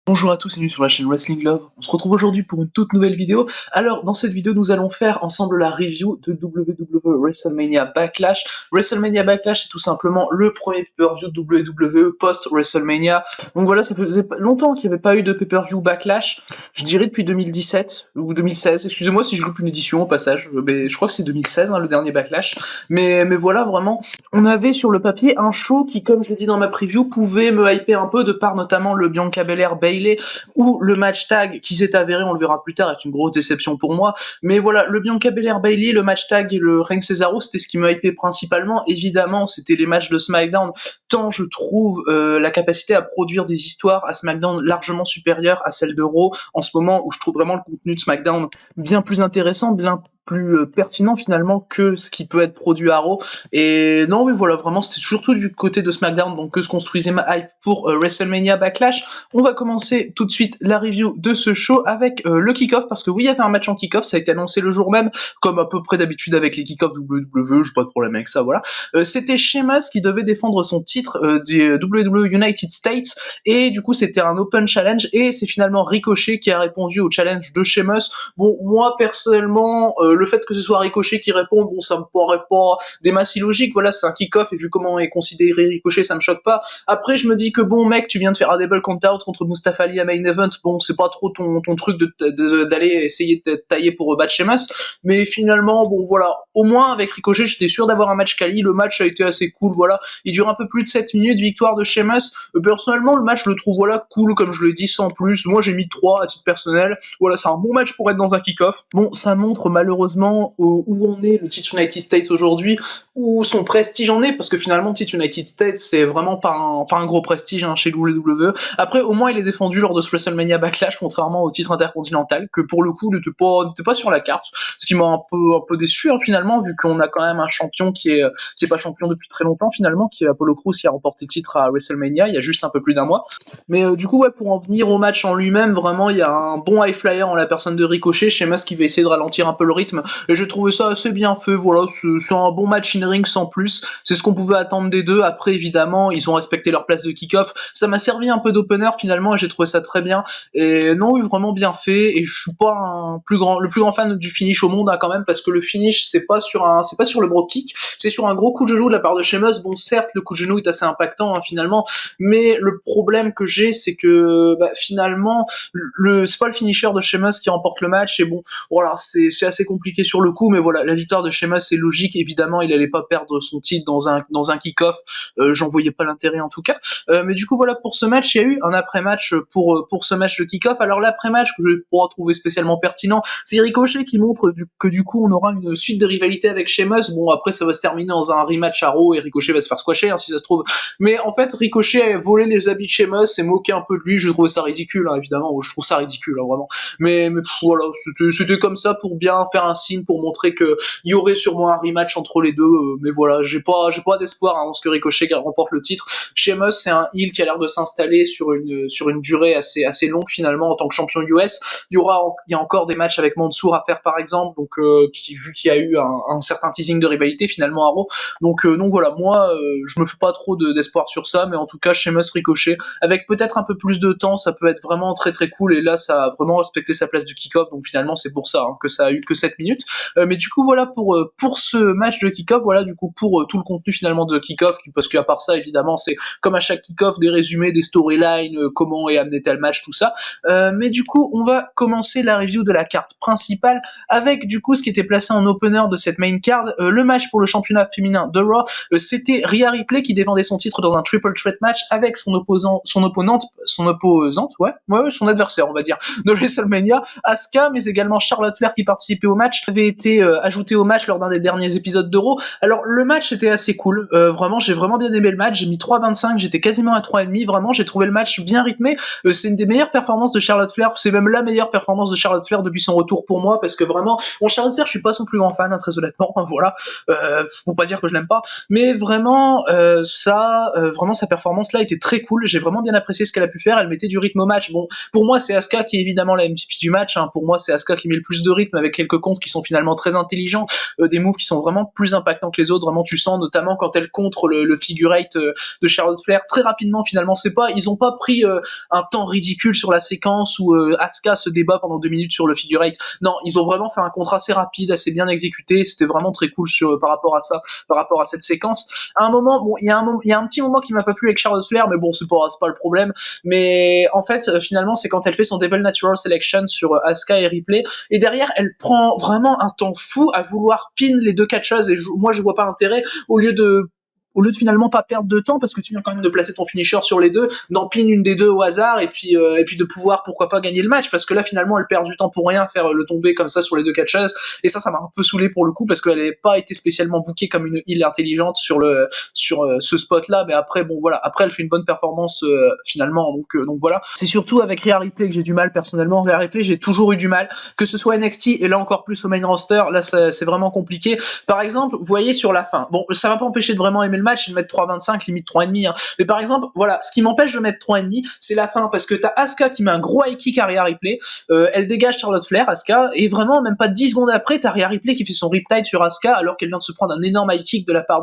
Bonjour à tous et bienvenue sur la chaîne Wrestling Love. On se retrouve aujourd'hui pour une toute nouvelle vidéo. Alors, dans cette vidéo, nous allons faire ensemble la review de WWE WrestleMania Backlash. WrestleMania Backlash, c'est tout simplement le premier pay-per-view de WWE post-WrestleMania. Donc voilà, ça faisait longtemps qu'il n'y avait pas eu de pay-per-view Backlash. Je dirais depuis 2017 ou 2016. Excusez-moi si je loupe une édition au passage, mais je crois que c'est 2016, le dernier Backlash. Mais voilà, vraiment, on avait sur le papier un show qui, comme je l'ai dit dans ma preview, pouvait me hyper un peu de par notamment le Bianca Belair Bayley ou le match tag qui s'est avéré, on le verra plus tard, est une grosse déception pour moi. Mais voilà, le Bianca Belair Bayley, le match tag et le Reigns Cesaro, c'était ce qui me hypait principalement. Évidemment, c'était les matchs de SmackDown, tant je trouve la capacité à produire des histoires à SmackDown largement supérieure à celle de Raw en ce moment, où je trouve vraiment le contenu de SmackDown bien plus intéressant, bien plus pertinent finalement que ce qui peut être produit à Raw. Et non, oui, voilà, vraiment, c'était surtout du côté de SmackDown, donc que se construisait ma hype pour WrestleMania Backlash. On va commencer tout de suite la review de ce show avec le kick-off, parce que oui, il y avait un match en kick-off, ça a été annoncé le jour même, comme à peu près d'habitude avec les kick-offs WWE, j'ai pas de problème avec ça, voilà. C'était Sheamus qui devait défendre son titre des WWE United States, et du coup, c'était un open challenge, et c'est finalement Ricochet qui a répondu au challenge de Sheamus. Bon, moi, personnellement, le fait que ce soit Ricochet qui répond, bon, ça me paraît pas des masses illogiques, voilà, c'est un kick-off, et vu comment est considéré Ricochet, ça me choque pas. Après, je me dis que bon, mec, tu viens de faire un double count-out contre Mustafa Ali à Main Event, bon, c'est pas trop ton truc d'aller essayer de te tailler pour battre Sheamus, mais finalement, bon, voilà, au moins, avec Ricochet, j'étais sûr d'avoir un match quali, le match a été assez cool, voilà, il dure un peu plus de 7 minutes, victoire de Sheamus. Personnellement, le match, je le trouve, voilà, cool, comme je l'ai dit, sans plus. Moi, j'ai mis 3 à titre personnel. Voilà, c'est un bon match pour être dans un kick-off. Bon, ça montre malheureusement où on est le titre United States aujourd'hui, où son prestige en est, parce que finalement, le titre United States, c'est vraiment pas un gros prestige chez WWE. Après, au moins, il est défendu lors de ce WrestleMania Backlash, contrairement au titre intercontinental, que pour le coup, n'était pas sur la carte, ce qui m'a un peu déçu, finalement, vu qu'on a quand même un champion qui est pas champion depuis très longtemps, finalement, qui est Apollo Crews, qui a remporté le titre à WrestleMania, il y a juste un peu plus d'un mois. Mais du coup, ouais, pour en venir au match en lui-même, vraiment, il y a un bon high flyer en la personne de Ricochet, Sheamus qui va essayer de ralentir un peu le rythme, et j'ai trouvé ça assez bien fait, voilà, c'est un bon match in-ring sans plus, c'est ce qu'on pouvait attendre des deux. Après, évidemment, ils ont respecté leur place de kick-off, ça m'a servi un peu d'opener finalement, et j'ai trouvé ça très bien, et non, oui, vraiment bien fait, et je suis pas le plus grand fan du finish au monde, quand même, parce que le finish, c'est pas sur le bro kick, c'est sur un gros coup de genou de la part de Sheamus. Bon, certes, le coup de genou est assez impactant, finalement, mais le problème que j'ai, c'est que finalement, c'est pas le finisher de Sheamus qui remporte le match, et bon, voilà, c'est assez compliqué sur le coup, mais voilà, la victoire de Sheamus c'est logique, évidemment, il allait pas perdre son titre dans un kick-off, j'en voyais pas l'intérêt en tout cas. Mais du coup, voilà, pour ce match, il y a eu un après-match pour ce match de kick-off. Alors l'après-match que je pourrais trouver spécialement pertinent, c'est Ricochet qui montre que du coup on aura une suite de rivalité avec Sheamus. Bon, après ça va se terminer dans un rematch à Raw et Ricochet va se faire squasher, si ça se trouve. Mais en fait, Ricochet a volé les habits de Sheamus et moqué un peu de lui. Je trouvais ça ridicule, évidemment. Je trouve ça ridicule, vraiment. Mais voilà, c'était comme ça pour bien faire un signe, pour montrer que il y aurait sûrement un rematch entre les deux. Mais voilà, j'ai pas d'espoir en ce que Ricochet remporte le titre. Sheamus, c'est un heel qui a l'air de s'installer sur une durée assez longue finalement en tant que champion US. Il y a encore des matchs avec Mansour à faire par exemple, donc vu qu'il y a eu un certain teasing de rivalité finalement à Raw. Donc voilà, moi je me fais pas trop d'espoir sur ça, mais en tout cas Sheamus Ricochet, avec peut-être un peu plus de temps, ça peut être vraiment très très cool, et là ça a vraiment respecté sa place de kick-off, donc finalement c'est pour ça que ça a eu que 7 minutes. Mais du coup voilà pour ce match de kick-off, voilà du coup pour tout le contenu finalement de kick-off, parce qu'à part ça évidemment c'est comme à chaque kick-off des résumés, des storylines, comment est amené tel match, tout ça. Mais du coup on va commencer la review de la carte principale avec du coup ce qui était placé en opener de cette main card, le match pour le championnat féminin de Raw. C'était Rhea Ripley qui défendait son titre dans un triple threat match avec son opposante, ouais, son adversaire, on va dire, de WrestleMania, Asuka, mais également Charlotte Flair qui participait au match, avait été ajouté au match lors d'un des derniers épisodes d'Euro. Alors le match était assez cool, vraiment, j'ai vraiment bien aimé le match, j'ai mis 3,25, j'étais quasiment à 3,5, vraiment, j'ai trouvé le match bien rythmé, c'est une des meilleures performances de Charlotte Flair, c'est même la meilleure performance de Charlotte Flair depuis son retour pour moi, parce que vraiment, bon, Charlotte Flair, je suis pas son plus grand fan, très honnêtement, voilà, faut pas dire que je l'aime pas, mais vraiment, vraiment sa performance là était très cool, j'ai vraiment bien apprécié ce qu'elle a pu faire, elle mettait du rythme au match. Bon, pour moi c'est Asuka qui est évidemment la MVP du match, pour moi c'est Asuka qui met le plus de rythme avec quelques comptes qui sont finalement très intelligents, des moves qui sont vraiment plus impactants que les autres. Vraiment, tu sens notamment quand elle contre le figure eight de Charlotte Flair très rapidement. Finalement, ils ont pas pris un temps ridicule sur la séquence où Asuka se débat pendant 2 minutes sur le figure eight. Non, ils ont vraiment fait un contre assez rapide, assez bien exécuté. C'était vraiment très cool par rapport à ça, par rapport à cette séquence. À un moment, bon, il y a un petit moment qui m'a pas plu avec Charlotte Flair, mais bon, c'est pas le problème. Mais en fait, finalement, c'est quand elle fait son Double Natural Selection sur Asuka et Ripley, et derrière, elle prend vraiment un temps fou à vouloir pin les deux catcheuses, et moi, je vois pas l'intérêt, au lieu de finalement pas perdre de temps, parce que tu viens quand même de placer ton finisher sur les deux, d'en pin une des deux au hasard, et puis de pouvoir, pourquoi pas, gagner le match, parce que là, finalement, elle perd du temps pour rien, faire le tomber comme ça sur les deux catcheuses, et ça m'a un peu saoulé pour le coup, parce qu'elle n'avait pas été spécialement bookée comme une heal intelligente sur ce spot-là, mais après, bon, voilà, après, elle fait une bonne performance, finalement, donc voilà. C'est surtout avec Rhea Ripley que j'ai du mal, personnellement. Rhea Ripley, j'ai toujours eu du mal, que ce soit NXT, et là encore plus au main roster, là, c'est vraiment compliqué. Par exemple, vous voyez sur la fin, bon, ça m'a pas empêché de vraiment aimer le match et de mettre 3,25, limite 3,5, hein. Mais par exemple, voilà, ce qui m'empêche de mettre 3,5, c'est la fin, parce que t'as Asuka qui met un gros high kick à Rhea Ripley, elle dégage Charlotte Flair, Asuka, et vraiment, même pas 10 secondes après, t'as Rhea Ripley qui fait son riptide sur Asuka, alors qu'elle vient de se prendre un énorme high kick de la part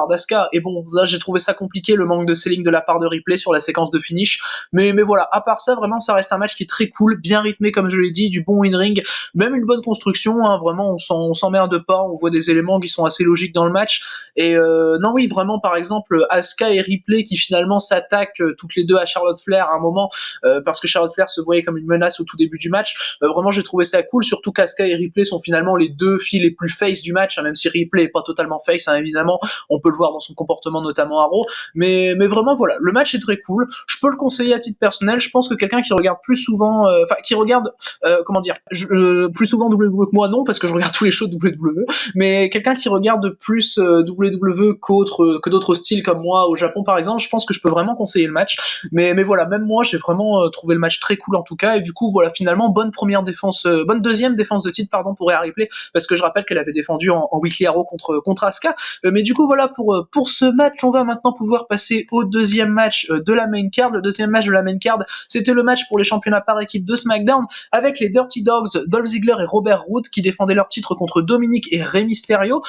d'Asuka. Et bon, ça, j'ai trouvé ça compliqué, le manque de selling de la part de Ripley sur la séquence de finish. Mais voilà, à part ça, vraiment, ça reste un match qui est très cool, bien rythmé, comme je l'ai dit, du bon in-ring, même une bonne construction, hein, vraiment, on s'emmerde pas, on voit des éléments qui sont assez logiques dans le match. Et non, oui, vraiment, par exemple, Asuka et Ripley qui finalement s'attaquent toutes les deux à Charlotte Flair à un moment, parce que Charlotte Flair se voyait comme une menace au tout début du match. Vraiment, j'ai trouvé ça cool, surtout qu'Asuka et Ripley sont finalement les deux filles les plus face du match, hein, même si Ripley est pas totalement face, hein, évidemment, on peut le voir dans son comportement, notamment à Raw. Mais vraiment, voilà, le match est très cool. Je peux le conseiller à titre personnel. Je pense que quelqu'un qui regarde plus souvent, qui regarde, comment dire, plus souvent WWE que moi, non, parce que je regarde tous les shows de WWE, mais quelqu'un qui regarde plus WWE que d'autres styles comme moi au Japon par exemple, je pense que je peux vraiment conseiller le match. Mais voilà, même moi j'ai vraiment trouvé le match très cool en tout cas, et du coup voilà, finalement bonne deuxième défense de titre pardon pour Rhea Ripley, parce que je rappelle qu'elle avait défendu en Weekly Arrow contre Asuka. Mais du coup voilà, pour ce match, on va maintenant pouvoir passer au deuxième match de la main card. Le deuxième match de la main card, c'était le match pour les championnats par équipe de SmackDown, avec les Dirty Dogs, Dolph Ziggler et Robert Roode, qui défendaient leur titre contre Dominic et Rey Mysterio.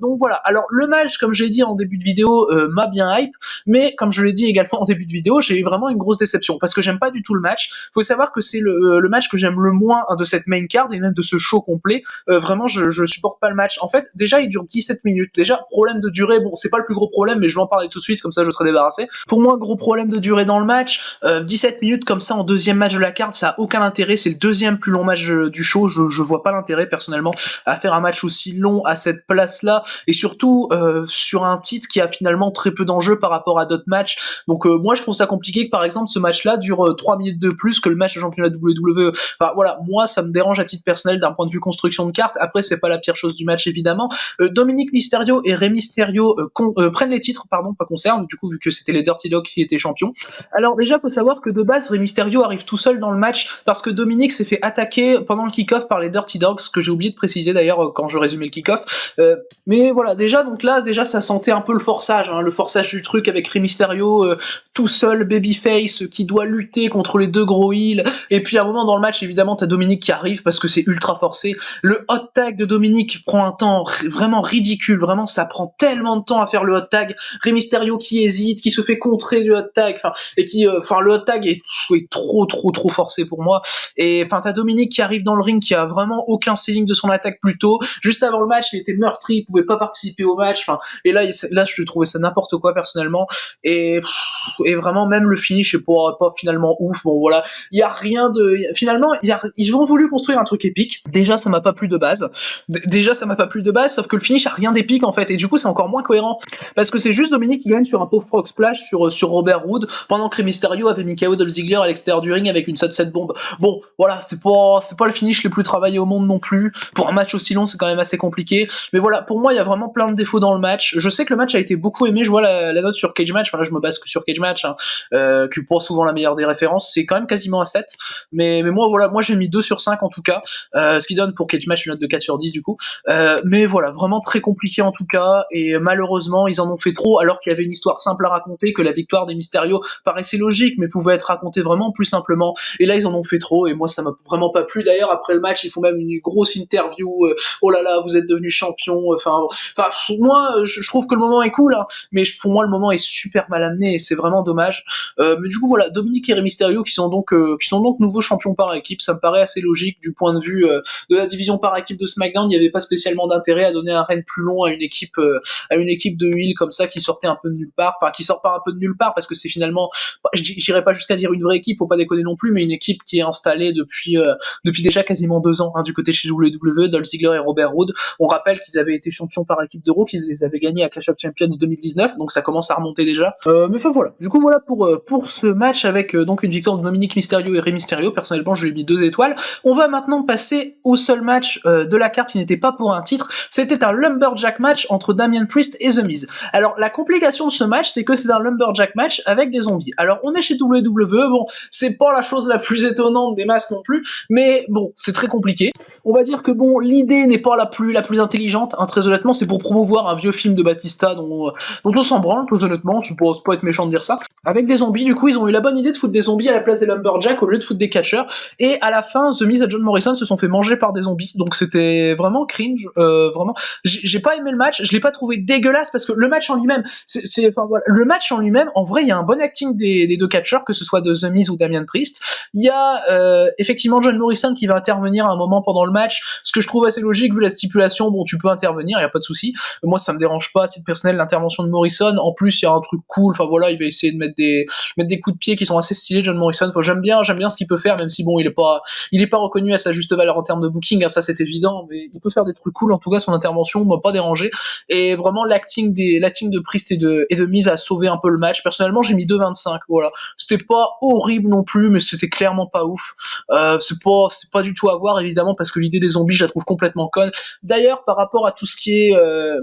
Donc voilà, alors le match, comme je l'ai dit en début de vidéo, m'a bien hype, mais comme je l'ai dit également en début de vidéo, j'ai eu vraiment une grosse déception, parce que j'aime pas du tout le match. Faut savoir que c'est le match que j'aime le moins de cette main card, et même de ce show complet. Vraiment, je supporte pas le match. En fait, déjà, il dure 17 minutes. Déjà, problème de durée, bon, c'est pas le plus gros problème, mais je vais en parler tout de suite, comme ça je serai débarrassé. Pour moi, gros problème de durée dans le match, 17 minutes comme ça en deuxième match de la carte, ça a aucun intérêt. C'est le deuxième plus long match du show. Je vois pas l'intérêt, personnellement, à faire un match aussi long à cette place-là, et surtout sur un titre qui a finalement très peu d'enjeux par rapport à d'autres matchs. Donc moi, je trouve ça compliqué que, par exemple, ce match-là dure 3 minutes de plus que le match de championnat WWE. Enfin voilà, moi, ça me dérange à titre personnel d'un point de vue construction de carte. Après, c'est pas la pire chose du match, évidemment. Dominic Mysterio et Rey Mysterio prennent les titres, pardon, pas concerne, du coup, vu que c'était les Dirty Dogs qui étaient champions. Alors déjà, faut savoir que de base, Rey Mysterio arrive tout seul dans le match, parce que Dominic s'est fait attaquer pendant le kick-off par les Dirty Dogs, ce que j'ai oublié de préciser d'ailleurs quand je résumais le kick-off. Mais voilà, déjà, donc là, déjà, ça sentait un peu le forçage, hein, le forçage du truc avec Rey Mysterio tout seul, babyface, qui doit lutter contre les deux gros heels. Et puis à un moment dans le match, évidemment, t'as Dominic qui arrive parce que c'est ultra forcé. Le hot tag de Dominic prend un temps vraiment ridicule, vraiment, ça prend tellement de temps à faire le hot tag. Rey Mysterio qui hésite, qui se fait contrer du hot tag, enfin, et le hot tag est trop forcé pour moi. Et enfin, t'as Dominic qui arrive dans le ring, qui a vraiment aucun ceiling de son attaque plus tôt. Juste avant le match, il était meurtri, il pouvait pas participer au match. Enfin, et là, je trouvais ça n'importe quoi personnellement. Et vraiment, même le finish est pas finalement ouf. Bon voilà, il y a rien de. Finalement, ils ont voulu construire un truc épique. Déjà, ça m'a pas plu de base. Sauf que le finish a rien d'épique en fait. Et du coup, c'est encore moins cohérent. Parce que c'est juste Dominic qui gagne sur un pauvre frog splash sur Robert Roode, pendant que Rey Mysterio avait mis KO Dolph Ziggler à l'extérieur du ring avec une sunset bomb. Bon, voilà, c'est pas le finish le plus travaillé au monde non plus. Pour un match aussi long, c'est quand même assez compliqué. Mais voilà, pour moi, il y a vraiment plein de défauts dans le match. je sais que le match a été beaucoup aimé, je vois la note sur Cage Match, enfin là je me base que sur Cage Match, hein, qui prend souvent la meilleure des références, c'est quand même quasiment un 7, mais moi voilà, moi j'ai mis 2 sur 5 en tout cas, ce qui donne pour Cage Match une note de 4 sur 10 du coup, mais voilà, vraiment très compliqué en tout cas, et malheureusement ils en ont fait trop alors qu'il y avait une histoire simple à raconter, que la victoire des Mysterio paraissait logique mais pouvait être racontée vraiment plus simplement, et là ils en ont fait trop, et moi ça m'a vraiment pas plu. D'ailleurs après le match ils font même une grosse interview, oh là là vous êtes devenu champion, enfin moi je trouve que le moment est cool, hein, mais pour moi le moment est super mal amené et c'est vraiment dommage. Mais du coup voilà, Dominique et Rey Mysterio qui sont donc nouveaux champions par équipe, ça me paraît assez logique du point de vue de la division par équipe de SmackDown. Il n'y avait pas spécialement d'intérêt à donner un règne plus long à une équipe de heel comme ça qui sortait un peu de nulle part, enfin qui sort pas un peu de nulle part parce que c'est finalement, j'irais pas jusqu'à dire une vraie équipe, faut pas déconner non plus, mais une équipe qui est installée depuis déjà quasiment 2 ans, hein, du côté chez WWE, Dolph Ziggler et Robert Roode. On rappelle qu'ils avaient été champions par équipe d'Euro, qu'ils les avaient gagnés à Clash of Champions 2019, donc ça commence à remonter déjà. Mais enfin voilà. Du coup voilà pour ce match avec donc une victoire de Dominique Mysterio et Rey Mysterio. Personnellement, je lui ai mis 2 étoiles. On va maintenant passer au seul match de la carte qui n'était pas pour un titre. C'était un Lumberjack match entre Damian Priest et The Miz. Alors la complication de ce match, c'est que c'est un Lumberjack match avec des zombies. Alors on est chez WWE, bon, c'est pas la chose la plus étonnante des masses non plus, mais bon, c'est très compliqué. On va dire que bon, l'idée n'est pas la plus intelligente, hein, très honnêtement, c'est pour promouvoir un vieux film de Batista dont on s'en branle, très honnêtement, tu pourrais pas être méchant de dire ça. Avec des zombies, du coup, ils ont eu la bonne idée de foutre des zombies à la place des Lumberjacks au lieu de foutre des catcheurs, et à la fin, The Miz et John Morrison se sont fait manger par des zombies, donc c'était vraiment cringe, vraiment. J'ai pas aimé le match, je l'ai pas trouvé dégueulasse, parce que le match en lui-même, enfin voilà, le match en lui-même, en vrai, il y a un bon acting des deux catcheurs, que ce soit de The Miz ou Damian Priest. Il y a effectivement John Morrison qui va intervenir à un moment pendant le match, ce que je trouve assez logique vu la stipulation. Bon, tu peux intervenir, y a pas de souci. Moi, ça me dérange pas à titre personnel l'intervention de Morrison. En plus, il y a un truc cool. Enfin voilà, il va essayer de mettre des coups de pied qui sont assez stylés, John Morrison. Enfin, j'aime bien ce qu'il peut faire, même si bon, il est pas reconnu à sa juste valeur en termes de booking, hein, ça c'est évident, mais il peut faire des trucs cool. En tout cas, son intervention m'a pas dérangé. Et vraiment, l'acting de Priest et de Miz a sauvé un peu le match. Personnellement, j'ai mis 2,25. Voilà, c'était pas horrible non plus, mais c'était clairement pas ouf. C'est pas du tout à voir évidemment parce que l'idée des zombies, je la trouve complètement conne. D'ailleurs, par rapport à tout ce qui est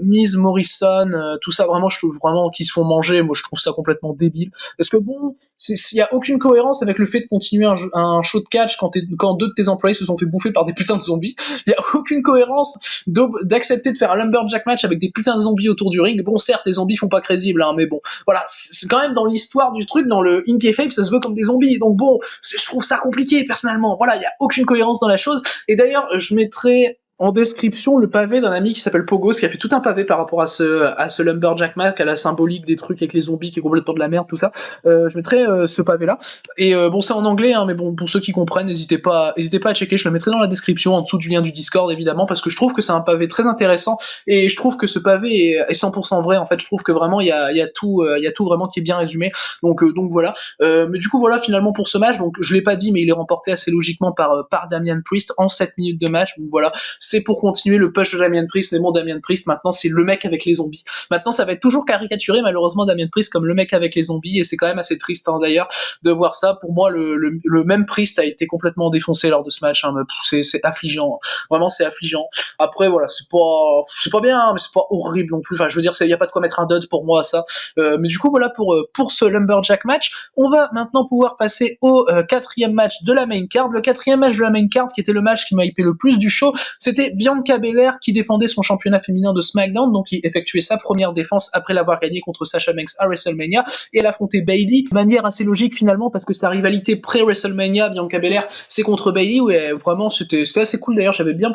Miz, Morrison, tout ça, vraiment, je trouve vraiment qu'ils se font manger. Moi, je trouve ça complètement débile. Parce que bon, il y a aucune cohérence avec le fait de continuer un show de catch quand 2 de tes employés se sont fait bouffer par des putains de zombies. Il y a aucune cohérence d'accepter de faire un Lumberjack match avec des putains de zombies autour du ring. Bon, certes, les zombies font pas crédible, hein, mais bon, voilà, c'est quand même dans l'histoire du truc, dans le Inkyfabe, ça se veut comme des zombies. Donc bon, je trouve ça compliqué personnellement. Voilà, il y a aucune cohérence dans la chose. Et d'ailleurs, je mettrai en description le pavé d'un ami qui s'appelle Pogos, qui a fait tout un pavé par rapport à ce Lumberjack Mac, à la symbolique des trucs avec les zombies qui est complètement de la merde, tout ça. Je mettrai ce pavé là. Et bon, c'est en anglais, hein, mais bon, pour ceux qui comprennent, n'hésitez pas à checker. Je le mettrai dans la description, en dessous du lien du Discord, évidemment, parce que je trouve que c'est un pavé très intéressant, et je trouve que ce pavé est 100% vrai. En fait, je trouve que vraiment il y a tout vraiment qui est bien résumé. Donc voilà. Mais du coup voilà, finalement pour ce match, donc je l'ai pas dit, mais il est remporté assez logiquement par Damian Priest en 7 minutes de match. Donc voilà, c'est pour continuer le push de Damian Priest, mais bon, Damian Priest maintenant c'est le mec avec les zombies. Maintenant ça va être toujours caricaturé malheureusement Damian Priest comme le mec avec les zombies, et c'est quand même assez triste, hein, d'ailleurs de voir ça. Pour moi le même Priest a été complètement défoncé lors de ce match, hein, c'est affligeant, vraiment c'est affligeant. Après voilà, c'est pas bien, mais c'est pas horrible non plus. Enfin je veux dire, il y a pas de quoi mettre un dud pour moi à ça. Mais du coup voilà pour ce Lumberjack match. On va maintenant pouvoir passer au 4e match de la main card. Le 4e match de la main card, qui était le match qui m'a hypé le plus du show, c'était Bianca Belair qui défendait son championnat féminin de SmackDown, donc qui effectuait sa première défense après l'avoir gagné contre Sasha Banks à WrestleMania, et elle affrontait Bayley de manière assez logique finalement, parce que sa rivalité pré-WrestleMania, Bianca Belair, c'est contre Bayley, où vraiment c'était assez cool. D'ailleurs, j'avais bien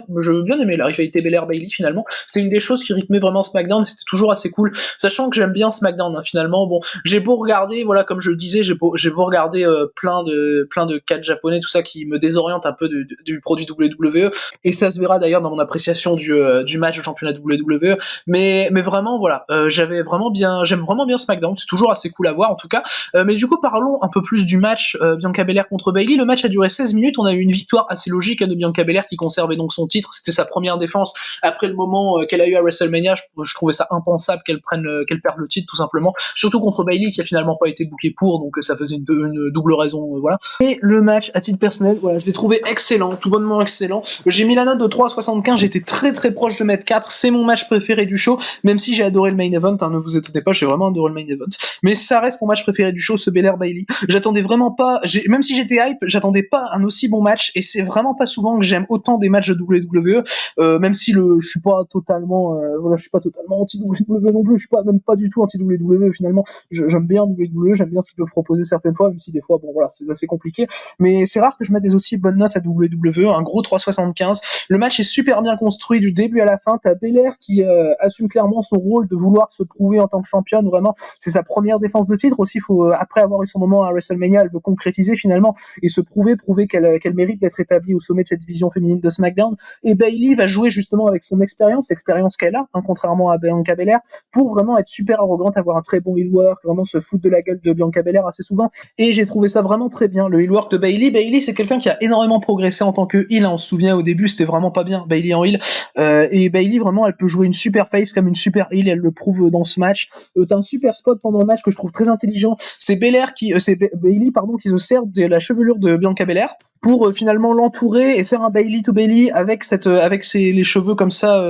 aimé la rivalité Belair-Bayley finalement. C'était une des choses qui rythmait vraiment SmackDown, c'était toujours assez cool, sachant que j'aime bien SmackDown, hein, finalement. Bon, j'ai beau regarder, voilà, comme je le disais, j'ai beau regarder plein de catch japonais, tout ça qui me désoriente un peu du produit WWE, et ça se verra d'ailleurs dans mon appréciation du match de championnat WWE. Mais vraiment voilà, j'aime vraiment bien SmackDown, c'est toujours assez cool à voir en tout cas. Mais du coup parlons un peu plus du match Bianca Belair contre Bayley. Le match a duré 16 minutes, on a eu une victoire assez logique, hein, de Bianca Belair qui conservait donc son titre. C'était sa première défense après le moment qu'elle a eu à WrestleMania. Je trouvais ça impensable qu'elle perde le titre tout simplement, surtout contre Bayley qui a finalement pas été booké pour, donc ça faisait une double raison, voilà. Et le match à titre personnel, voilà, je l'ai trouvé excellent, tout bonnement excellent. J'ai mis la note de 3,75 3,75, j'étais très très proche de mettre 4, c'est mon match préféré du show, même si j'ai adoré le main event, hein, ne vous étonnez pas, j'ai vraiment adoré le main event. Mais ça reste mon match préféré du show, ce Belair Bayley. J'attendais vraiment pas, même si j'étais hype, j'attendais pas un aussi bon match, et c'est vraiment pas souvent que j'aime autant des matchs de WWE, même si je suis pas totalement, voilà, je suis pas totalement anti-WWE non plus, je suis pas, même pas du tout anti-WWE finalement, j'aime bien WWE, j'aime bien ce qu'ils peuvent proposer certaines fois, même si des fois, bon voilà, c'est assez compliqué, mais c'est rare que je mette des aussi bonnes notes à WWE, un gros 3,75. Le match est super bien construit du début à la fin, t'as Belair qui assume clairement son rôle de vouloir se prouver en tant que championne, vraiment, c'est sa première défense de titre aussi, faut, après avoir eu son moment à WrestleMania, elle veut concrétiser finalement et se prouver qu'elle mérite d'être établie au sommet de cette division féminine de SmackDown, et Bayley va jouer justement avec son expérience qu'elle a, hein, contrairement à Bianca Belair, pour vraiment être super arrogante, avoir un très bon heel work, vraiment se foutre de la gueule de Bianca Belair assez souvent, et j'ai trouvé ça vraiment très bien, le heel work de Bayley. Bayley, c'est quelqu'un qui a énormément progressé en tant que heel, hein, on se souvient au début, c'était vraiment pas bien, Bayley en heel, et Bayley, vraiment, elle peut jouer une super face comme une super heel, elle le prouve dans ce match. T'as un super spot pendant le match que je trouve très intelligent, c'est Bayley, pardon, qui se sert de la chevelure de Bianca Belair pour finalement l'entourer et faire un Bayley to Bayley avec les cheveux comme ça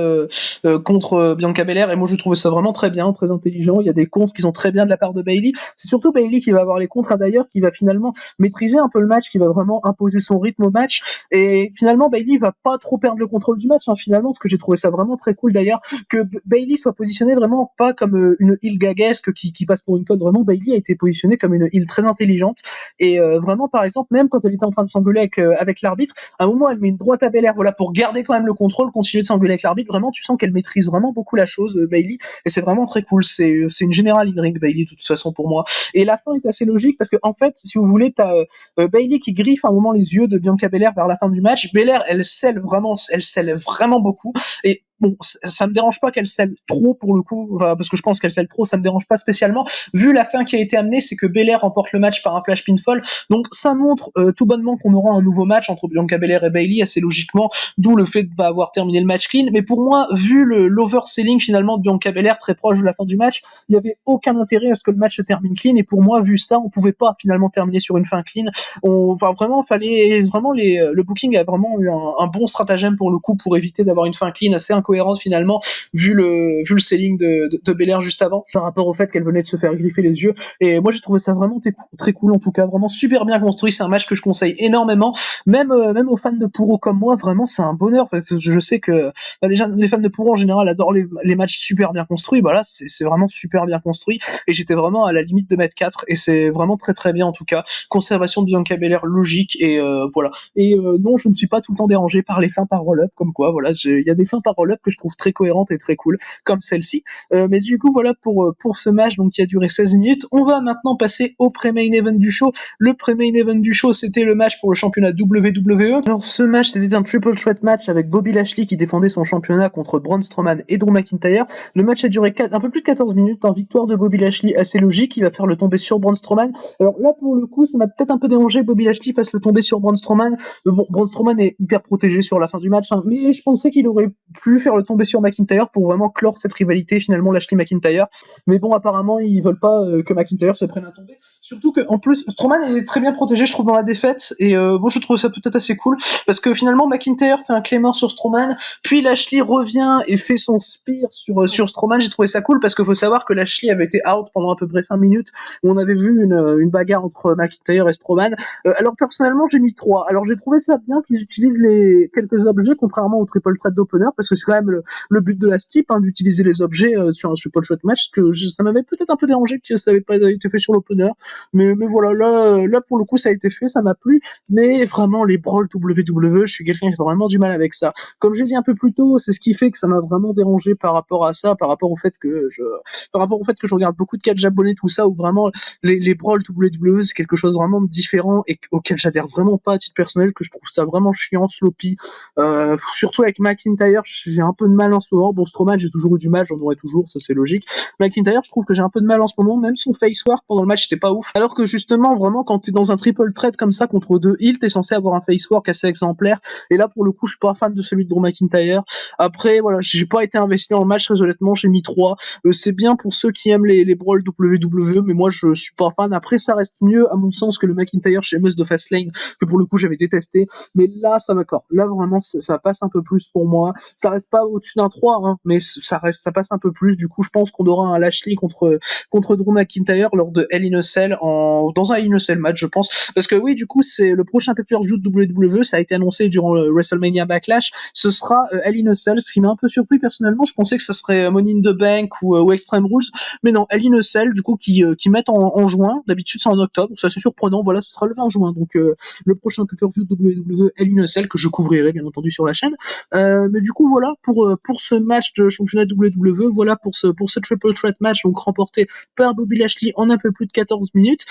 contre Bianca Belair, et moi je trouvais ça vraiment très bien, très intelligent. Il y a des contres qui sont très bien de la part de Bayley, c'est surtout Bayley qui va avoir les contres, d'ailleurs, qui va finalement maîtriser un peu le match, qui va vraiment imposer son rythme au match, et finalement Bayley va pas trop perdre le contrôle du match, hein, finalement, parce que j'ai trouvé ça vraiment très cool d'ailleurs que Bayley soit positionnée vraiment pas comme une heel gaguesque qui passe pour une conne. Vraiment, Bayley a été positionnée comme une heel très intelligente, et vraiment, par exemple, même quand elle était en train de s'engueuler avec l'arbitre, à un moment elle met une droite à Belair, voilà, pour garder quand même le contrôle, continuer de s'engueuler avec l'arbitre. Vraiment, tu sens qu'elle maîtrise vraiment beaucoup la chose, Bayley, et c'est vraiment très cool. C'est une générale in ring, Bayley, de toute façon, pour moi. Et la fin est assez logique parce que, en fait, si vous voulez, t'as Bayley qui griffe à un moment les yeux de Bianca Belair vers la fin du match. Belair, elle scelle vraiment beaucoup, et bon, ça me dérange pas qu'elle scelle trop pour le coup, parce que je pense qu'elle scelle trop, ça me dérange pas spécialement. Vu la fin qui a été amenée, c'est que Belair remporte le match par un flash pinfall, donc ça montre tout bonnement qu'on aura un nouveau match entre Bianca Belair et Bayley, assez logiquement, d'où le fait de pas avoir terminé le match clean. Mais pour moi, vu l'overselling finalement de Bianca Belair très proche de la fin du match, il y avait aucun intérêt à ce que le match se termine clean, et pour moi, vu ça, on pouvait pas finalement terminer sur une fin clean. Enfin, vraiment, fallait vraiment le booking a vraiment eu un bon stratagème pour le coup pour éviter d'avoir une fin clean assez incohérente finalement, vu le selling de Belair juste avant, par rapport au fait qu'elle venait de se faire griffer les yeux. Et moi j'ai trouvé ça vraiment très cool, en tout cas, vraiment super bien construit. C'est un match que je conseille énormément, même aux fans de Puro comme moi, vraiment c'est un bonheur, parce que je sais que les fans de Puro en général adorent les matchs super bien construits. Bah là c'est vraiment super bien construit, et j'étais vraiment à la limite de mettre 4, et c'est vraiment très très bien en tout cas. Conservation de Bianca Belair logique, et voilà. Et non, je ne suis pas tout le temps dérangé par les fins par roll-up, comme quoi, voilà, il y a des fins par roll-up que je trouve très cohérentes et très cool, comme celle-ci. Mais du coup, voilà pour ce match donc qui a duré 16 minutes. On va maintenant passer au pré-main event du show. Le pré-main event du show, c'était le match pour le championnat WWE. Alors, ce match, c'était un triple threat match avec Bobby Lashley qui défendait son championnat contre Braun Strowman et Drew McIntyre. Le match a duré un peu plus de 14 minutes, en victoire de Bobby Lashley assez logique, il va faire le tomber sur Braun Strowman. Alors là, pour le coup, ça m'a peut-être un peu dérangé que Bobby Lashley fasse le tomber sur Braun Strowman. Bon, Braun Strowman est hyper protégé sur la fin du match, hein, mais je pensais qu'il aurait pu faire le tomber sur McIntyre pour vraiment clore cette rivalité, finalement, Lashley-McIntyre. Mais bon, apparemment, ils veulent pas que McIntyre se prenne un tombé. Surtout que, en plus, Strowman est très bien protégé, je trouve, dans la défaite, et bon, je trouve ça peut-être assez cool, parce que finalement, McIntyre fait un claymore sur Strowman, puis Lashley revient et fait son spear sur Strowman. J'ai trouvé ça cool, parce qu'il faut savoir que Lashley avait été out pendant à peu près 5 minutes, où on avait vu une bagarre entre McIntyre et Strowman. Alors personnellement, j'ai mis 3. Alors j'ai trouvé ça bien qu'ils utilisent les quelques objets, contrairement au triple threat d'opener, parce que c'est quand même le but de la steep, hein, d'utiliser les objets sur un triple threat match, ça m'avait peut-être un peu dérangé que ça n'avait pas été fait sur l'opener, mais voilà, là pour le coup ça a été fait, ça m'a plu. Mais vraiment, les brawls WWE, je suis quelqu'un qui a vraiment du mal avec ça. Comme j'ai dit un peu plus tôt, c'est ce qui fait que ça m'a vraiment dérangé par rapport à ça, par rapport au fait que je regarde beaucoup de catch japonais, tout ça, où vraiment les brawls WWE, c'est quelque chose vraiment de différent et auquel j'adhère vraiment pas à titre personnel, que je trouve ça vraiment chiant, sloppy. Surtout avec McIntyre, j'ai un peu de mal en ce moment. Bon, Strowman, j'ai toujours eu du mal, j'en aurai toujours, ça c'est logique. McIntyre, je trouve que j'ai un peu de mal en ce moment, même son face work pendant le match, c'était pas ouf. Alors que justement, vraiment, quand t'es dans un triple threat comme ça contre deux heels, t'es censé avoir un face work assez exemplaire. Et là, pour le coup, je suis pas fan de celui de Drew McIntyre. Après, voilà, j'ai pas été investi dans le match, très honnêtement, j'ai mis 3. C'est bien pour ceux qui aiment les brawls WWE, mais moi, je suis pas fan. Après, ça reste mieux, à mon sens, que le McIntyre chez Sheamus de Fastlane, que pour le coup, j'avais détesté. Mais là, ça m'accorde. Là, vraiment, ça passe un peu plus pour moi. Ça reste pas au-dessus d'un 3, hein, mais ça passe un peu plus. Du coup, je pense qu'on aura un Lashley contre Drew McIntyre lors de Hell in a Cell dans un Hell in a Cell match, je pense. Parce que oui, du coup, c'est le prochain pay-per-view de WWE, ça a été annoncé durant le WrestleMania Backlash. Ce sera Hell in a Cell, ce qui m'a un peu surpris personnellement. Je pensais que ça serait Money in the Bank ou Extreme Rules, mais non, Hell in a Cell, du coup, qui mettent en juin. D'habitude, c'est en octobre, ça c'est surprenant. Voilà, ce sera le 20 juin. Donc, le prochain pay-per-view de WWE Hell in a Cell que je couvrirai bien entendu sur la chaîne. Mais du coup, voilà pour ce match de championnat WWE, voilà pour ce triple threat match, donc remporté par Bobby Lashley en un peu plus de 14 minutes.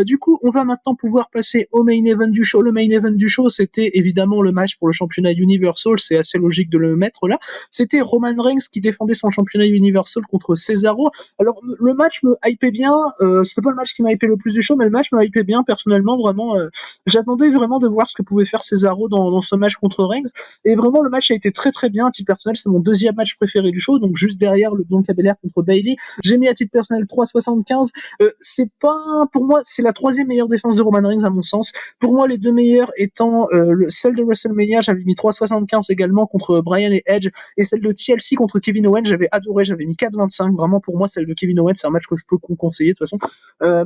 Du coup, on va maintenant pouvoir passer au main event du show. Le main event du show, c'était évidemment le match pour le championnat Universal, c'est assez logique de le mettre là. C'était Roman Reigns qui défendait son championnat Universal contre Cesaro. Alors, le match me hypait bien, c'était pas le match qui m'a hypé le plus du show, mais le match me hypait bien, personnellement, vraiment, j'attendais vraiment de voir ce que pouvait faire Cesaro dans ce match contre Reigns, et vraiment, le match a été très très bien, à titre personnel, c'est mon deuxième match préféré du show, donc juste derrière le Bianca Belair contre Bayley. J'ai mis à titre personnel 3,75. C'est pas, pour moi, c'est la troisième meilleure défense de Roman Reigns à mon sens. Pour moi, les deux meilleures étant celle de WrestleMania, j'avais mis 3,75 également contre Bryan et Edge, et celle de TLC contre Kevin Owens, j'avais adoré, j'avais mis 4,25. Vraiment, pour moi, celle de Kevin Owens, c'est un match que je peux conseiller de toute façon.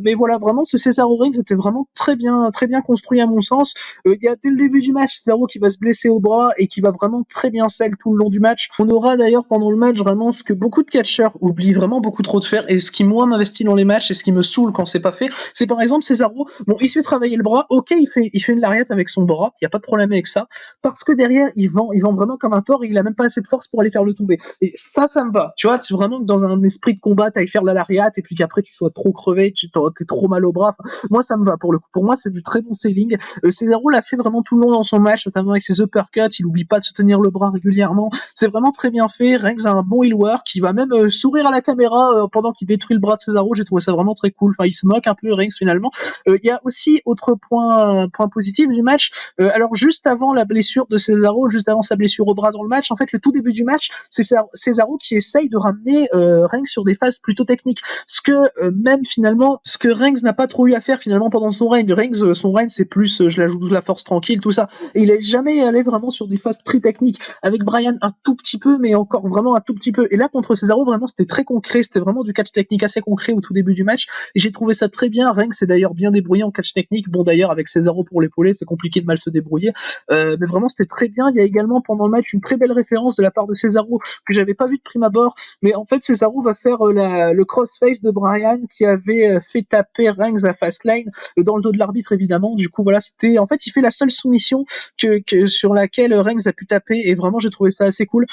Mais voilà, vraiment, ce Cesaro Reigns était vraiment très bien construit à mon sens. Il y a dès le début du match Cesaro qui va se blesser au bras et qui va vraiment très bien sell tout le long du match. On aura d'ailleurs pendant le match vraiment ce que beaucoup de catcheurs oublient vraiment beaucoup trop de faire, et ce qui moi m'investit dans les matchs et ce qui me saoule quand c'est pas fait, c'est par exemple Cesaro, bon, il se fait travailler le bras, ok, il fait une lariat avec son bras, il y a pas de problème avec ça, parce que derrière il vend vraiment comme un porc, et il a même pas assez de force pour aller faire le tomber. Et ça me va. Tu vois, c'est vraiment que dans un esprit de combat, t'ailles faire la lariat et puis qu'après tu sois trop crevé, t'es trop mal au bras. Enfin, moi ça me va pour le coup. Pour moi c'est du très bon selling. Cesaro l'a fait vraiment tout le long dans son match, notamment avec ses uppercuts, il oublie pas de se tenir le bras régulièrement. C'est vraiment très bien fait. Reigns a un bon heel work, qui va même sourire à la caméra pendant qu'il détruit le bras de Cesaro. J'ai trouvé ça vraiment très cool. Enfin, il se moque un peu Reigns finalement. Il y a aussi autre point positif du match. Alors juste avant la blessure de Cesaro, juste avant sa blessure au bras dans le match, en fait le tout début du match, c'est Cesaro qui essaye de ramener Reigns sur des phases plutôt techniques. Ce que même finalement, ce que Reigns n'a pas trop eu à faire finalement pendant son règne. Reigns, son règne c'est plus je l'ajoute de la force tranquille, tout ça. Et il est jamais allé vraiment sur des phases très techniques. Avec Bryan un tout petit peu, mais encore vraiment un tout petit peu. Et là contre Cesaro, vraiment c'était très concret, c'était vraiment du catch technique assez concret au tout début du match. Et j'ai trouvé ça très bien. Reigns s'est d'ailleurs bien débrouillé en catch technique. Bon d'ailleurs avec Cesaro pour l'épauler, c'est compliqué de mal se débrouiller. Mais vraiment c'était très bien. Il y a également pendant le match une très belle référence de la part de Cesaro que j'avais pas vu de prime abord. Mais en fait Cesaro va faire le crossface de Bryan qui avait fait taper Reigns à Fastlane dans le dos de l'arbitre évidemment. Du coup voilà, c'était en fait il fait la seule soumission que sur laquelle Reigns a pu taper, et vraiment j'ai trouvé ça assez cool.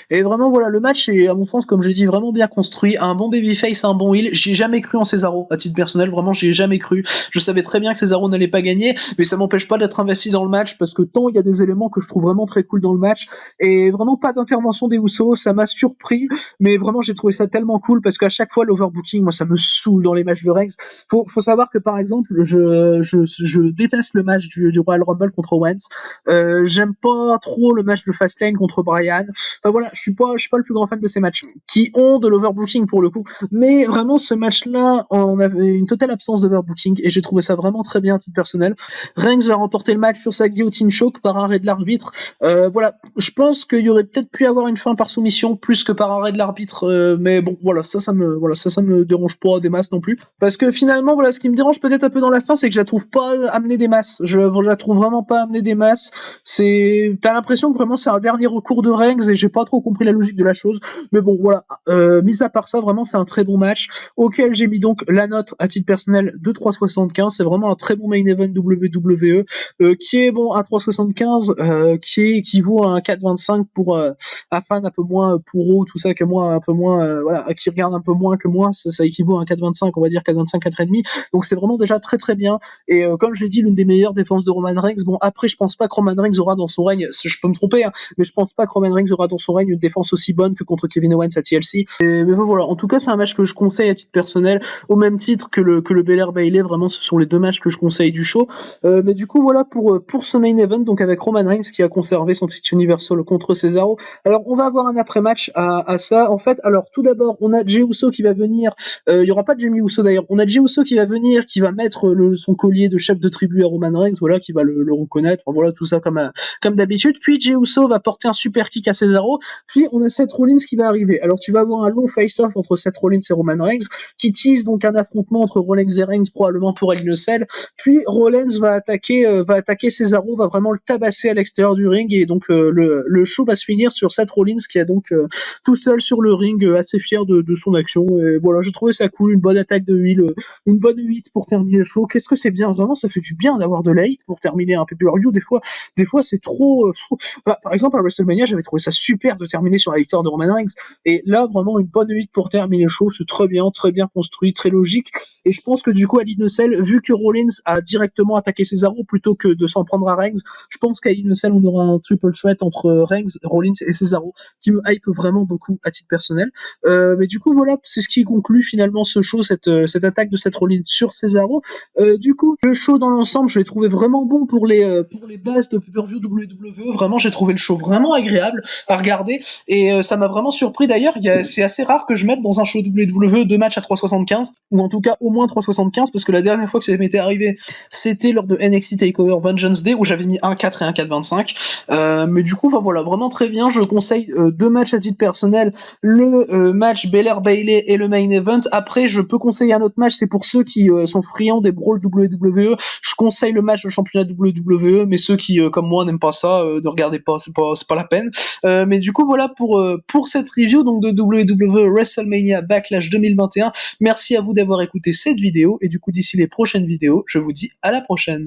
Et vraiment voilà, le match est à mon sens comme j'ai dit vraiment bien construit, un bon babyface, un bon heel. J'ai jamais cru en Cesaro à titre personnel, vraiment j'y ai jamais cru. Je savais très bien que Cesaro n'allait pas gagner, mais ça m'empêche pas d'être investi dans le match parce que tant il y a des éléments que je trouve vraiment très cool dans le match, et vraiment pas d'intervention des Usos, ça m'a surpris, mais vraiment j'ai trouvé ça tellement cool parce qu'à chaque fois l'overbooking, moi ça me saoule dans les matchs de Reigns. Faut savoir que par exemple je déteste le match du Royal Rumble contre Owens. J'aime pas trop le match de Fastlane contre Bryan. Enfin voilà, je suis pas le plus grand fan de ces matchs qui ont de l'overbooking pour le coup. Mais vraiment ce match-là, on avait une totale absence d'overbooking et j'ai trouvé ça vraiment très bien à titre personnel. Reigns va remporter le match sur sa guillotine choke par arrêt de l'arbitre. Voilà, je pense qu'il y aurait peut-être pu avoir une fin par soumission plus que par arrêt de l'arbitre, mais bon voilà, ça me dérange pas des masses non plus. Parce que finalement voilà, ce qui me dérange peut-être un peu dans la fin, c'est que je la trouve pas amener des masses. Je la trouve vraiment pas amener des masses. T'as l'impression que vraiment c'est un dernier recours de Reigns et j'ai pas trop compris la logique de la chose. Mais bon voilà, mis à part ça, vraiment c'est un très bon match auquel j'ai mis donc la note à titre personnel de 3,75. C'est vraiment un très bon main event WWE qui est bon à 3,75, qui vaut un 4,25 pour un fan un peu moins pro, tout ça que moi, un peu moins voilà, qui regarde un peu moins que moi, ça équivaut à un 4,25, on va dire 4,25, 4,5. Donc c'est vraiment déjà très très bien. Et comme je l'ai dit, l'une des meilleures défenses de Roman Reigns. Bon après je pense pas que Roman Reigns aura dans son règne, je peux me tromper, hein, mais je pense pas que Roman Reigns Reigns aura dans son règne une défense aussi bonne que contre Kevin Owens à TLC. Mais voilà, en tout cas, c'est un match que je conseille à titre personnel, au même titre que le Belair Bayley. Vraiment, ce sont les deux matchs que je conseille du show. Mais du coup, voilà pour ce main event, donc avec Roman Reigns qui a conservé son titre Universal contre Cesaro. Alors, on va avoir un après-match à ça. En fait, alors tout d'abord, on a Jey Uso qui va venir. Il y aura pas de Jimmy Uso d'ailleurs. On a Jey Uso qui va venir, qui va mettre son collier de chef de tribu à Roman Reigns, voilà, qui va le reconnaître. Enfin, voilà, tout ça comme d'habitude. Puis Jey Uso va porter un super kick à Cesaro. Puis on a Seth Rollins qui va arriver. Alors tu vas avoir un long face-off entre Seth Rollins et Roman Reigns, qui tease donc un affrontement entre Rollins et Reigns probablement pour Hell in a Cell. Puis Rollins va attaquer Cesaro, va vraiment le tabasser à l'extérieur du ring, et donc le show va se finir sur Seth Rollins qui est donc tout seul sur le ring, assez fier de son action. Et voilà, j'ai trouvé ça cool, une bonne attaque de heel, une bonne 8 pour terminer le show. Qu'est-ce que c'est bien, vraiment, ça fait du bien d'avoir de la hit pour terminer un pay-per-view. Des fois c'est trop. Bah, par exemple à WrestleMania, j'avais trouvé ça super de terminer sur la victoire de Roman Reigns, et là vraiment une bonne 8 pour terminer le show, c'est très bien construit, très logique. Et je pense que du coup à Hell in a Cell, vu que Rollins a directement attaqué Cesaro plutôt que de s'en prendre à Reigns, je pense qu'à Hell in a Cell on aura un triple threat entre Reigns, Rollins et Cesaro qui me hype vraiment beaucoup à titre personnel. Mais du coup voilà, c'est ce qui conclut finalement ce show, cette attaque de Seth Rollins sur Cesaro. Du coup le show dans l'ensemble, je l'ai trouvé vraiment bon pour les bases de pay-per-view WWE. Vraiment, j'ai trouvé le show vraiment agréable à regarder, et ça m'a vraiment surpris. D'ailleurs, c'est assez rare que je mette dans un show WWE deux matchs à 3,75, ou en tout cas au moins 3,75, parce que la dernière fois que ça m'était arrivé, c'était lors de NXT TakeOver Vengeance Day, où j'avais mis 1,4 et 1,425. Mais du coup, voilà, vraiment très bien. Je conseille deux matchs à titre personnel, le match Belair Bayley et le main event. Après, je peux conseiller un autre match, c'est pour ceux qui sont friands des brawls WWE. Je conseille le match de championnat WWE, mais ceux qui, comme moi, n'aiment pas ça, ne regardez pas, c'est pas la peine. Mais du coup, voilà pour cette review donc de WWE WrestleMania Backlash 2021. Merci à vous d'avoir écouté cette vidéo, et du coup, d'ici les prochaines vidéos, je vous dis à la prochaine.